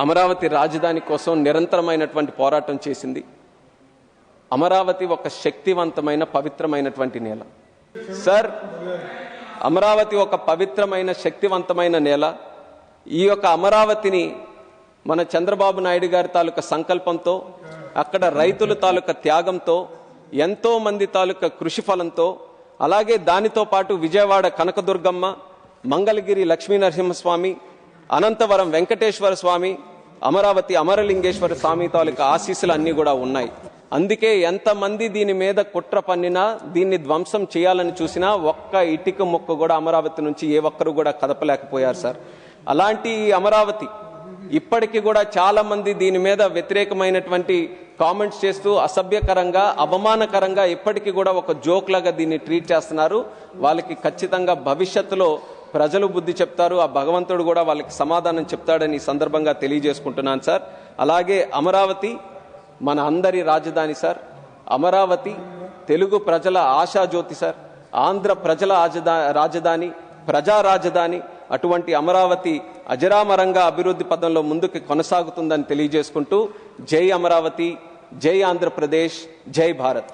అమరావతి రాజధాని కోసం నిరంతరమైనటువంటి పోరాటం చేసింది. అమరావతి ఒక శక్తివంతమైన పవిత్రమైనటువంటి నేల సార్. అమరావతి ఒక పవిత్రమైన శక్తివంతమైన నేల. ఈ యొక్క అమరావతిని మన చంద్రబాబు నాయుడు గారి తాలూకా సంకల్పంతో, అక్కడ రైతుల తాలూకా త్యాగంతో, ఎంతో మంది తాలూకా కృషి ఫలంతో, అలాగే దానితో పాటు విజయవాడ కనకదుర్గమ్మ, మంగళగిరి లక్ష్మీనరసింహస్వామి, అనంతవరం వెంకటేశ్వర స్వామి, అమరావతి అమరలింగేశ్వర స్వామి తాలూకా ఆశీస్సులు అన్నీ కూడా ఉన్నాయి. అందుకే ఎంతమంది దీని మీద కుట్ర పన్నినా, దీన్ని ధ్వంసం చేయాలని చూసినా ఒక్క ఇటుక మొక్క కూడా అమరావతి నుంచి ఏ ఒక్కరు కూడా కదపలేకపోయారు సార్. అలాంటి అమరావతి ఇప్పటికీ కూడా చాలా మంది దీని మీద వ్యతిరేకమైనటువంటి కామెంట్స్ చేస్తూ అసభ్యకరంగా, అవమానకరంగా ఇప్పటికీ కూడా ఒక జోక్ లాగా దీన్ని ట్రీట్ చేస్తున్నారు. వాళ్ళకి ఖచ్చితంగా భవిష్యత్తులో ప్రజలు బుద్ధి చెప్తారు. ఆ భగవంతుడు కూడా వాళ్ళకి సమాధానం చెప్తాడని ఈ సందర్భంగా తెలియజేసుకుంటున్నాను సార్. అలాగే అమరావతి మన అందరి రాజధాని సార్. అమరావతి తెలుగు ప్రజల ఆశాజ్యోతి సార్. ఆంధ్ర ప్రజల రాజధాని, ప్రజా రాజధాని. అటువంటి అమరావతి అజరామరంగా అభివృద్ధి పదంలో ముందుకు కొనసాగుతుందని తెలియజేసుకుంటూ జై అమరావతి, జై ఆంధ్రప్రదేశ్, జై భారత్.